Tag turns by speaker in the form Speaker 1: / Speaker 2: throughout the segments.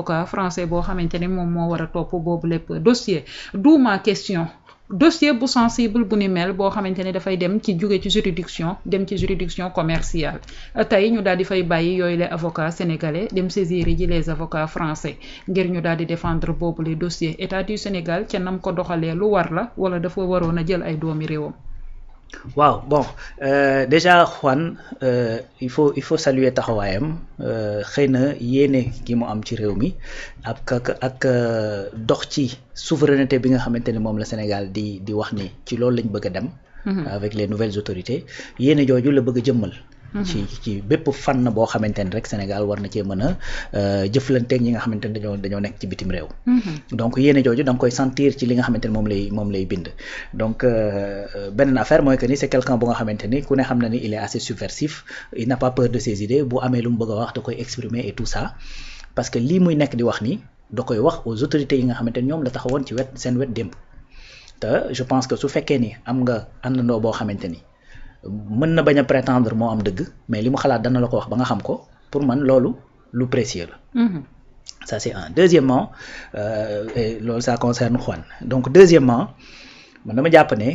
Speaker 1: avocat français boo xamante ne moom moo war a topp boobu lépp dossier d'où ma question dossier bu sensible bu ni mel boo xamante ne dafay dem ci jóge ci juridiction commerciale tey ñu daal di fay bàyyi yooyu les avocats sénégalais dem saisir ji les avocats français ngir ñu daal di défendre boobu les dossiers état du Sénégal ca nam ko doxalee lu war la wala dafa waroon a jël ay doomi réewam.
Speaker 2: waaw bon déjà Juan il faut saluer taxawaayam xëy na yéene gi mu am ci réew mi ak dox ci souveraineté bi nga xamante ne moom la Sénégal di wax ni ci loolu lañ bëgg a dem. avec les nouvelles autorités yéene jooju la bëgg a jëmmal. ci bépp fànn boo xamante ne rek Sénégal war na cee mën a jëflanteeg ñi nga xamante ne dañoo nekk ci bitim réew. donc yéene jooju da nga koy sentir ci li nga xamante ne moom lay bind. donc beneen affaire mooy que ni c'est quelqu'un bu nga xamante ni ku ne xam na ni il est assez subversif il n'a pas peur de ses idées bu amee lu mu bëgg a wax da koy exprimer et tout ça parce que lii muy nekk di wax ni da koy wax aux autorités yi nga xamante ni ñoom la taxawoon ci seen wet démb te je pense que su fekkee ni am nga àndandoo boo xamante ni. mën na bañ a prétendre moo am dëgg mais li mu xalaat dana la ko wax ba nga xam ko pour man loolu lu précieux la. Ça c'est un. Deuxièmement loolu ça concerne Juan donc deuxièmement man dama jàpp ne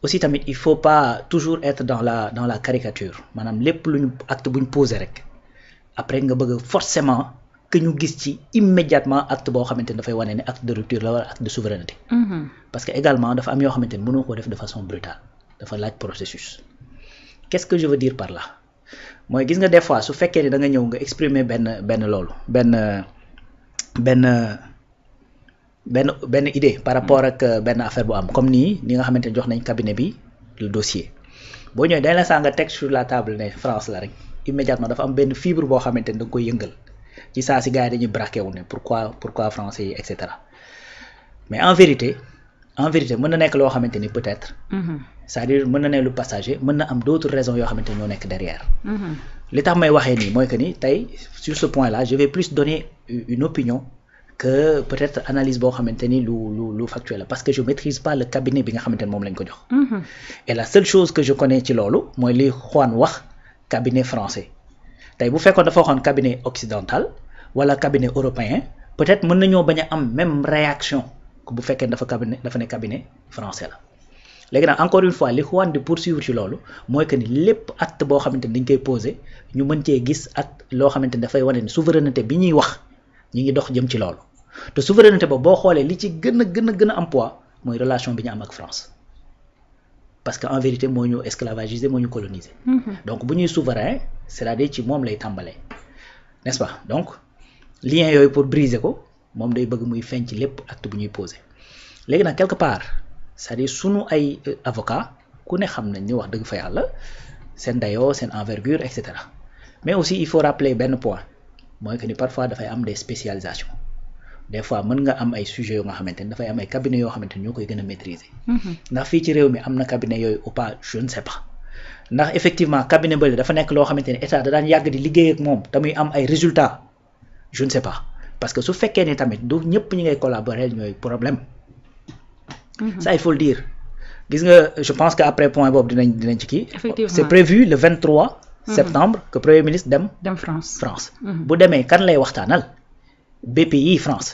Speaker 2: aussi tamit il faut pas toujours être dans la caricature maanaam lépp lu ñu acte bu ñu posé rek après nga bëgg forcément que ñu gis ci immédiatement acte boo xamante ne dafay wane ne acte de rupture la wala acte de souveraineté. Parce que également dafa am yoo xamante ne mënoo koo def de façon brutale dafa laaj processus. Qu'est-ce que je veux dire par là mooy gis nga des fois su fekkee ni da nga ñëw nga exprimer benn loolu benn idée par rapport ak benn affaire bu am comme ni nga xamante ne jox nañ cabinet bi le dossier boo ñëwee dañ la saa nga teg sur la table ne France la rek immédiatement dafa am benn fibre boo xamante ne da nga koy yëngal ci saa si gars yi dañuy braqué wu ne pourquoi français yi et cetera mais en vérité mën na nekk loo xamante ni peut-être. C'est-à-dire mën na ne lu passager mën na am d'autres raisons yoo xamante ñoo nekk derrière. li tax may waxee nii mooy que ni tey sur ce point-là je vais plus donner une opinion que peut-être analyse boo xamante ni lu factuel la parce que je maîtrise pas le cabinet bi nga xamante ni moom lañ ko jox. Et la seule chose que je connais ci loolu mooy li Juan wax cabinet français tey bu fekkoon dafa waxoon cabinet occidental wala cabinet européen peut-être mën nañoo bañ a am même réaction que bu fekkee dafa ne cabinet français la. léegi nag encore une fois li Juan di poursuivre ci loolu mooy que ni lépp acte boo xamante ni dañ koy poser ñu mën cee gis ak loo xamante ni dafay wane ni souveraineté bi ñuy wax ñi ngi dox jëm ci loolu te souveraineté ba boo xoolee li ci gën a am poids mooy relation bi ñu am ak France parce que en vérité moo ñu esclavagiser moo ñu coloniser. donc bu ñuy souverain c'est-à-dire ci moom lay tàmbalee n'est-ce pas donc lien yooyu pour briser ko moom day bëgg muy feeñ ci lépp acte bu ñuy poser léegi nag quelque part. c'est-à-dire sunu ay avocat ku ne xam nañ ni wax dëgg fa yàlla seen dayoo seen envergure et cetera mais aussi il faut rappeler benn point mooy que ni parfois dafay am des spécialisations des fois mën nga am ay sujets yoo nga xamante ni dafay am ay cabinets yoo xamante ni ñoo koy gën a maîtriser. ndax fii ci réew mi am na cabinet yooyu ou pas je ne sais pas ndax effectivement cabinet bële dafa nekk loo xamante ni état da daan yàgg di liggéey ak moom te muy am ay résultats je ne sais pas parce que su fekkee ni tamit du ñëpp ñi ngay collaborer ñooy problème. Ça il faut le dire gis nga je pense que après point boobu dinañ ci kii.
Speaker 1: Effectivement
Speaker 2: c'est prévu le 23 septembre que premier ministre dem France bu demee kan lay waxtaanal BPI France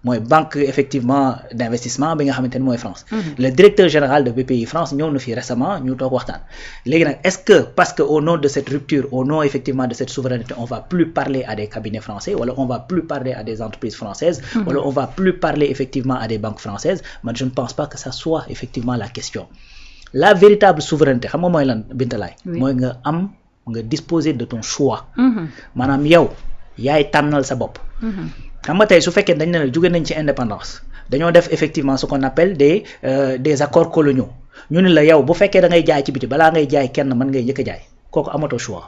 Speaker 2: mooy banque effectivement d'investissement bi nga xamante ni mooy France. Le directeur général de BPI France ñëw na fi récemment ñu toog waxtaan léegi nag est-ce que parce que au nom de cette rupture au nom effectivement de cette souveraineté on va plus parler à des cabinets français wala on va plus parler à des entreprises françaises wala on va plus parler effectivement à des banques françaises man je ne pense pas que ça soit effectivement la question la véritable souveraineté xam nga mooy lan Bintalaay mooy nga disposer de ton choix maanaam yow yaay tànnal sa bopp xam nga tey su fekkee dañ ne la jóge nañ ci indépendance dañoo def effectivement ce qu'on appelle des accords coloniaux ñu ne la yow bu fekkee da ngay jaay ci biti balaa ngay jaay kenn mën ngay njëkk a jaay kooku amatoo choix.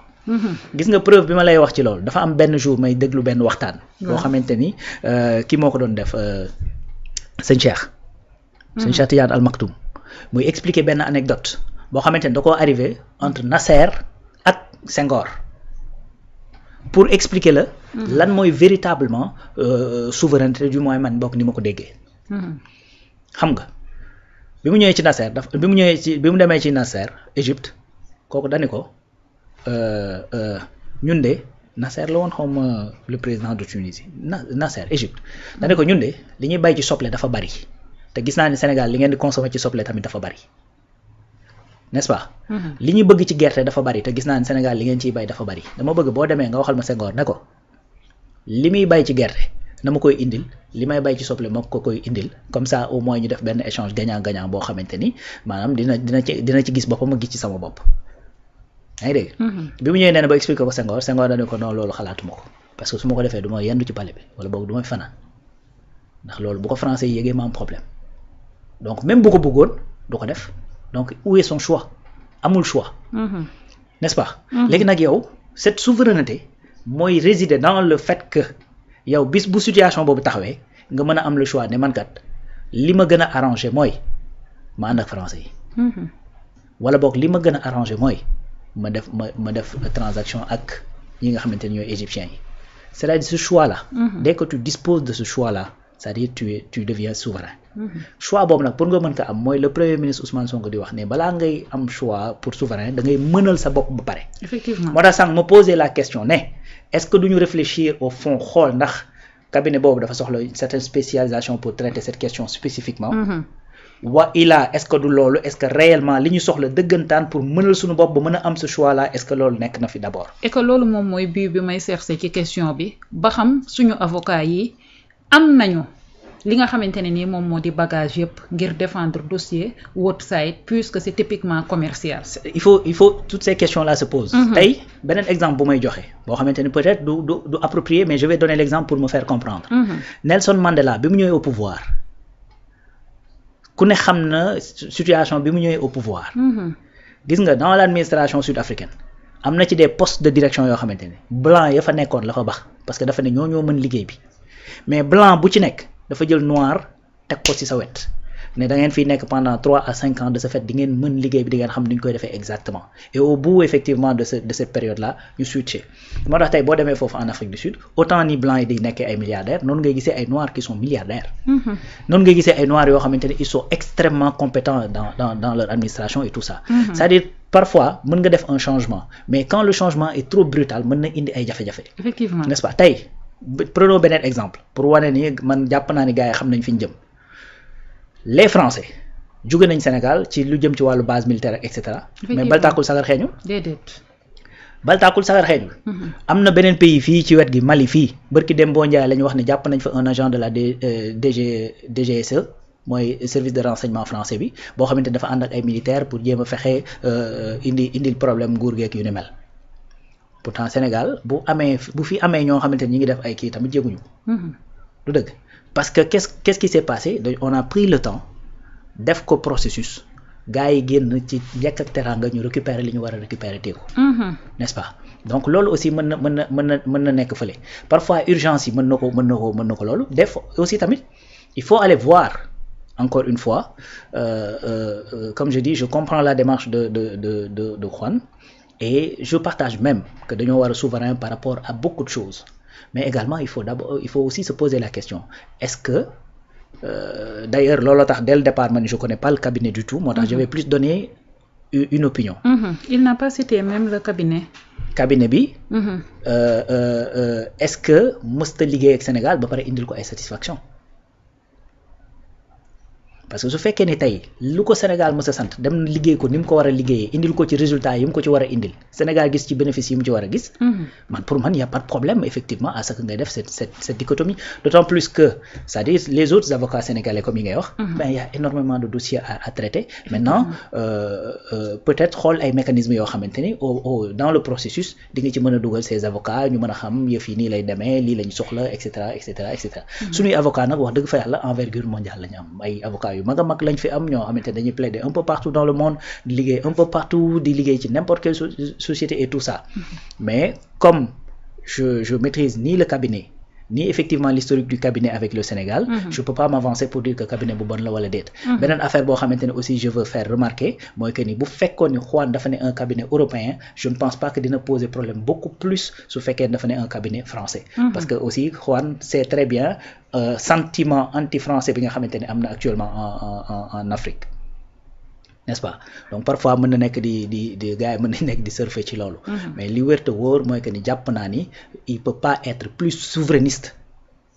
Speaker 2: gis nga preuve bi ma lay wax ci loolu dafa am benn jour may déglu benn waxtaan. boo xamante ni kii moo ko doon def sëñ Cheikh. sëñ Cheikh Tidiane Al Maktoum muy expliquer benn anecdote boo xamante ni da koo arrivé entre Nasser ak Senghor. pour expliquer la lan mooy véritablement souveraineté du moins man bokk ni ma ko déggee xam nga bi mu ñëwee ci Nasser bi mu demee ci Nasser Égypte kooku dani ko ñun de Nasser la woon xawma le président de Tunisie Nasser Égypte dane ko ñun de li ñuy bay ci soble dafa bari te gis naa ne Sénégal li ngeen di consommer ci soble tamit dafa bari n'est-ce pas li ñu bëgg ci gerte dafa bari te gis naa ne Sénégal li ngeen ciy bay dafa bari dama bëgg boo demee nga waxal ma Senghor ne ko li muy bay ci gerte na ma koy indil li may bay ci soble ma ko koy indil comme ça au moins ñu def benn échange gagnant-gagnant boo xamante ni maanaam dina ci gis boppam ma gis ci sama bopp yaa ngi dégg bi mu ñëwee nee na ba expliqué ko Senghor dane ko non loolu xalaatuma ko parce que su ma ko defee du ma yendu ci palais bi wala boog du may fanaan ndax loolu bu ko français yi yégee ma am problème donc même bu ko bëggoon du ko def donc où est son choix amul choix n'est-ce pas léegi nag yow cette souveraineté mooy résider dans le fait que yow bis bu situation boobu taxawee nga mën a am le choix ne man kat li ma gën a arrangé mooy ma ànd ak français yi wala boog li ma gën a arrangé mooy ma def transaction ak ñi nga xamante ne ñooy égyptiens yi c'est-à-dire ce choix là dès que tu disposes de ce choix là c'est-à-dire tu deviens souverain choix boobu nag pour nga mën ko am mooy le premier ministre Ousmane Sonko di wax ne balaa ngay am choix pour souverain da ngay mënal sa bopp ba pare
Speaker 1: effectivement
Speaker 2: moo tax sànq ma poser la question ne est-ce que duñu réfléchir au fond xool ndax cabinet boobu dafa soxla une certaine spécialisation pour traiter cette question spécifiquement wa ilaa est-ce que du loolu est-ce que réellement li ñu soxla dëggantaan pour mënal suñu bopp ba mën a am ce choix là est-ce que loolu nekk na fi d'abord
Speaker 1: et que loolu moom mooy bii bi may chercher ci question bi ba xam suñu avocat yi am nañu li nga xamante ne nii moom moo di bagage yëpp ngir défendre dossier Woodside puisque c'est typiquement commercial.
Speaker 2: il faut toutes ces questions là se posent. tey beneen exemple bu may joxe boo xamante ni peut-être du approprié mais je vais donner l'exemple pour me faire comprendre. Nelson Mandela bi mu ñëwee au pouvoir ku ne xam na situation bi mu ñëwee au pouvoir. gis nga dans l'administration sud-africaine am na ci des postes de direction yoo xamante ne blanc ya fa nekkoon la fa bax parce que dafa ne ñoo mën liggéey bi mais blanc bu ci nekk. dafa jël noir teg ko ci sa wet ne da ngeen fiy nekk pendant 3 à 5 ans de ce fait di ngeen mën liggéey bi di ngeen xam ni ñu koy defee exactement et au bout effectivement de cette période là ñu switché moo tax tey boo demee foofu en Afrique du Sud autant ni blancs yi di nekkee ay milliardaires noonu ngay gisee ay noirs qui sont milliardaires noonu ngay gisee ay noirs yoo xamante ne ils sont extrêmement compétents dans leur administration et tout ça c'est-à-dire parfois mën nga def un changement mais quand le changement est trop brutal mën na indi ay jafe-jafe
Speaker 1: effectivement
Speaker 2: n'est-ce pas tey prenons beneen exemple pour wane ni man jàpp naa ni gars yi xam nañ fi ñu jëm les Français jóge nañ Sénégal ci lu jëm ci wàllu base militaire et cetera mais bal tàkkul sagar xeeñul
Speaker 1: déedéet
Speaker 2: bal tàkkul sagar xeeñul am na beneen pays fii ci wet gi Mali fii bërki dem boo njaay la ñu wax ne jàpp nañ fa un agent de la DGSE mooy service de renseignement français bi boo xamante ne dafa ànd ak ay militaires pour jéem a fexe indil problème nguur geek yu ni mel pourtant Sénégal bu fi amee ñoo xamante ni ñi ngi def ay kii tamit jéguñu du dëgg parce que qu'est-ce qui s'est passé on a pris le temps def ko processus gars yi génn ci njëkk ak teraanga ñu récupérer li ñu war a récupérer téeku n'est-ce pas donc loolu aussi mën na nekk fële parfois urgence yi mën na ko loolu def aussi tamit il faut aller voir encore une fois comme je dis je comprends la démarche de Juan et je partage même que dañoo war a souverain par rapport à beaucoup de choses mais également il faut aussi se poser la question est-ce que d'ailleurs looloo tax dès le départ man je connais pas le cabinet du tout moo tax je vais plus donner une opinion
Speaker 1: il n'a pas cité même le cabinet
Speaker 2: bi est-ce que mësta liggéey ak Sénégal ba pare indil ko ay satisfaction parce que su fekkee ne tey lu ko Sénégal mës a sant dem na liggéey ko ni mu ko war a liggéeyee indil ko ci résultat yi mu ko ci war a indil Sénégal gis ci bénéfice yi mu ci war a gis pour man y a pas de problème effectivement à ce que ngay def cette dichotomie d'autant plus que c'est-à-dire les autres avocats sénégalais comme yi ngay wax il y a énormément de dossiers à traiter maintenant peut-être xool ay mécanismes yoo xamante ni dans le processus di nga ci mën a dugal ces avocats ñu mën a xam yëf yi nii lay demee lii lañ soxla et cetera suñuy avocat nag wax dëgg fa yàlla envergure mondiale la ñu am ay avocats yu mag a mag lañ fi am ñoo xamante dañuy plaider un peu partout dans le monde di liggéey un peu partout di liggéey ci n'importe quelle société et tout ça mais comme je maîtrise ni le cabinet ni effectivement l'historique du cabinet avec le Sénégal je peux pas m'avancer pour dire que cabinet bu bon la wala déet beneen affaire boo xamante ne aussi je veux faire remarquer mooy que ni bu fekkoon ni Juan dafa ne un cabinet européen je ne pense pas que dina poser problème beaucoup plus su fekkee dafa ne un cabinet français parce que aussi Juan sait très bien sentiment anti-français bi nga xamante ne am na actuellement en Afrique n'est-ce pas donc parfois mën na nekk di gars yi mën nañ nekk di surfer ci loolu mais li wér te wóor mooy que ni jàpp naa ni il peut pas être plus souverainiste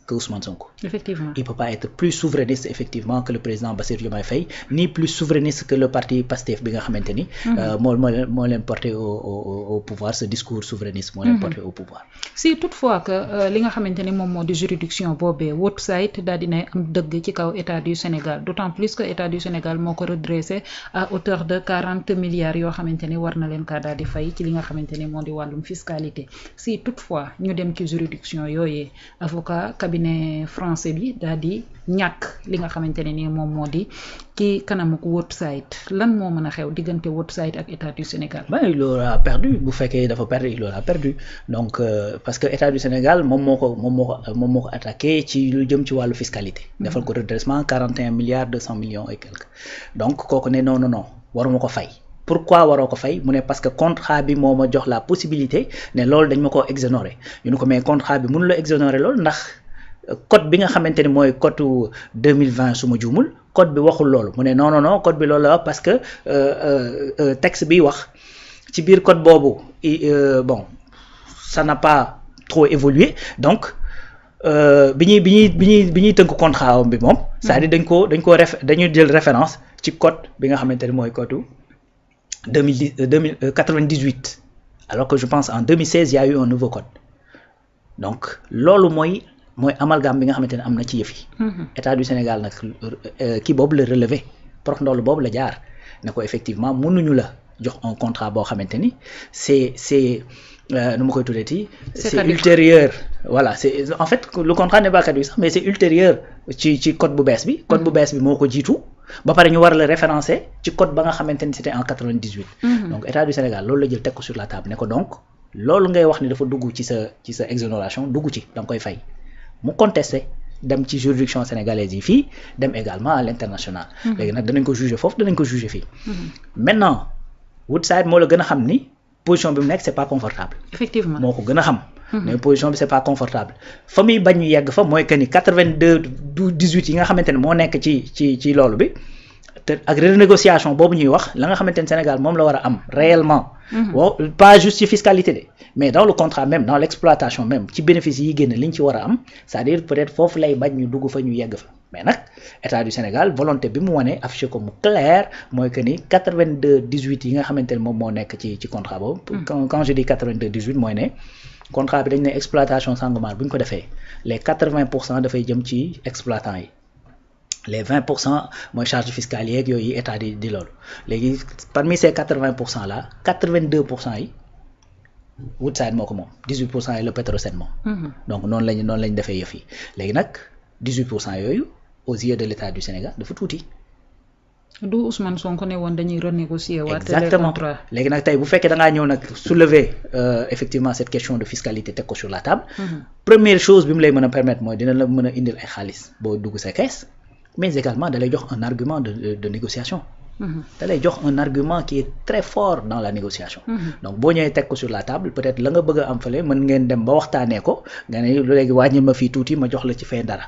Speaker 2: que Ousmane Sonko.
Speaker 1: Effectivement.
Speaker 2: Il peut pas être plus souverainiste effectivement que le président Bassirou Diomaye Faye ni plus souverainiste que le parti Pastef bi nga xamante ni moo leen porté au pouvoir ce discours souverainiste moo leen porté au pouvoir.
Speaker 1: Si toutefois que li nga xamante ni moom moo di juridiction boobee Woodside daal dinay am dëgg ci kaw état du Sénégal d'autant plus que état du Sénégal moo ko redressé à hauteur de 40 milliards yoo xamante ni war na leen kaa daal di fay ci li nga xamante ni moo di wàllum fiscalité si toutefois ñu dem ci juridiction yooyee avocat cabinet français bi daal di ñàkk li nga xamante ne ni moom moo di ci kanamuk Woodside lan moo mën a xew diggante Woodside ak état du Sénégal.
Speaker 2: Il aura perdu bu fekkee dafa perdre il aura perdu donc parce que état du Sénégal moom moo ko attaqué ci lu jëm ci wàllu fiscalité. defal ko redressement 41 milliards 200 millions et quelques donc kooku ne non waruma ko fay. Pourquoi waroo ko fay mu ne parce que contrat bi moo ma jox la possibilité ne loolu dañ ma koo exonérer ñu ne ko mais contrat bi mënu la exonérer loolu ndax. code bi nga xamante ni mooy code 2020 su ma juumul code bi waxul loolu mu ne non code bi loolu la parce que texte bi wax ci biir code boobu bon ça n'a pas trop évolué donc bi ñuy tënk contrat bi moom c'est-à-dire dañu jël référence ci code bi nga xamante ni mooy code 98 alors que je pense en 2016 il y a eu un nouveau code donc loolu mooy amalgame bi nga xamante ne am na ci yëf yi. état du Sénégal nag kii boobu la relevé prox ndoolu boobu la jaar ne ko effectivement mënuñu la jox un contrat boo xamante ni c'est nu ma koy tuddeeti. c'est ultérieur voilà c'est en fait le contrat n'est pas caduc sax mais c'est ultérieur ci code bu bees bi. code bu bees bi moo ko jiitu ba pare ñu war la référencer ci code ba nga xamante ni c'était en 98. donc état du Sénégal loolu la jël teg ko sur la table ne ko donc loolu ngay wax ni dafa dugg ci sa exonération dugg ci da nga koy fay. mu contesté dem ci juridiction sénégalaise yi fii dem également à l'international. léegi nag danañ ko juger foofu danañ ko juger fii. maintenant Woodside moo la gën a xam ni position bi mu nekk c'est pas confortable.
Speaker 1: Effectivement
Speaker 2: moo ko gën a xam. mais position bi c'est pas confortable fa muy bañ ñu yegg fa mooy que ni 82-18 yi nga xamante ne moo nekk ci loolu bi te ak renégociation boobu ñuy wax la nga xamante ne Sénégal moom la war a am réellement. Pas juste ci fiscalité de mais dans le contrat même dans l'exploitation même ci bénéfice yi génn li ñu ci war a am c'est-à-dire peut-être foofu lay bañ ñu dugg fa ñu yegg fa mais nag état du Sénégal volonté bi mu wane affiché ko mu clair mooy que ni 82-18 yi nga xamante ne moom moo nekk ci contrat boobu. Quand je dis 82-18 mooy ne contrat bi dañ ne exploitation Sangomar bu ñu ko defee les 80% dafay jëm ci exploitants yi. les 20% mooy charge fiscale yeeg yooyu état di loolu léegi parmi ces 80% là 82% yi Woodside moo ko moom 18% yi la Petrosen moom. donc noonu lañ defee yëf yi léegi nag 18% yooyu aux yeux de l'état du Sénégal dafa tuuti.
Speaker 1: du Ousmane Sonko ne woon dañuy renégocier waat
Speaker 2: exactement léegi nag tey bu fekkee da ngaa ñëw nag soulever effectivement cette question de fiscalité teg ko sur la table. Première chose bi mu lay mën a permettre mooy dina la mën a indil ay xaalis boo dugg sa caisse. mais également da lay jox un argument de négociation. da lay jox un argument qui est très fort dans la négociation. donc boo ñëwee teg ko sur la table peut-être la nga bëgg a am fële mën ngeen dem ba waxtaanee ko nga ne léegi wàññi ma fii tuuti ma jox la ci fay dara.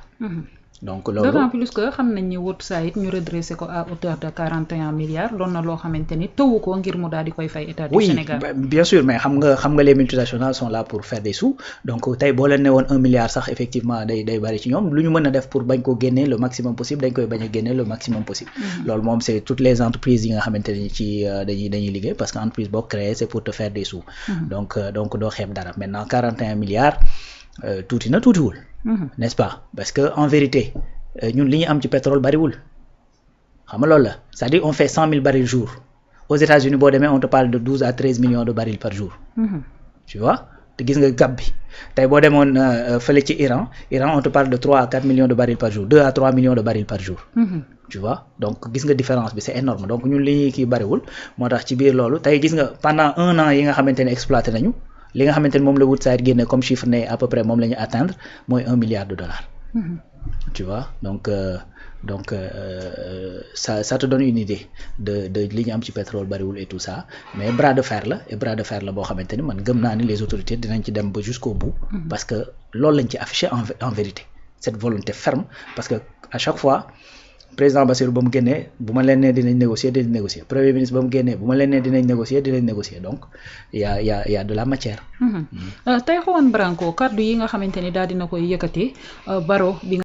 Speaker 2: donc loolu
Speaker 1: d'autant plus que xam nañ ni Woodside ñu redressé ko à hauteur de 41 milliards doon na loo xamante ni tëwu ko ngir mu daal di koy fay état du Sénégal.
Speaker 2: Oui bien sûr mais xam nga les multinationales sont là pour faire des sous donc tey boo leen ne woon 1 milliard sax effectivement day bari ci ñoom lu ñu mën a def pour bañ ko génne le maximum possible dañ koy bañ a génne le maximum possible. loolu moom c'est toutes les entreprises yi nga xamante ni ci dañuy liggéey parce que entreprise boo créé c'est pour te faire des sous. donc doo xeeb dara maintenant 41 milliards tuuti na tuutiwul. n'est-ce pas parce que en vérité ñun li ñu am ci pétrole bariwul xam nga loolu la c'est-à-dire on fait 100 000 barils jour aux États-Unis boo demee on te parle de 12 à 13 millions de barils par jour. tu vois te gis nga gab bi tey boo demoon fële ci Iran on te parle de 3 à 4 millions de barils par jour 2 à 3 millions de barils par jour. tu vois donc gis nga différence bi c'est énorme donc ñun li ñuy kii bariwul moo tax ci biir loolu tey gis nga pendant 1 an yi nga xamante ne exploité nañu. li nga xamante ne moom la Woodside génne comme chiffre ne à peu près moom la ñu atteindre mooy 1 milliard de dollars. tu vois donc ça te donne une idée de li ñu am ci pétrole bariwul et tout ça mais bras de fer la boo xamante ni man gëm naa ni les autorités dinañ ci dem ba jusqu'au bout. parce que loolu lañ ci affiché en vérité cette volonté ferme parce que à chaque fois président Bassirou ba mu génnee bu ma leen nee dinañ négocier premier ministre ba mu génnee bu ma leen nee dinañ négocier donc y a de la matière.
Speaker 1: tey Juan Branco kaddu yi nga xamante ni daal dina koy yëkkati Barrow bi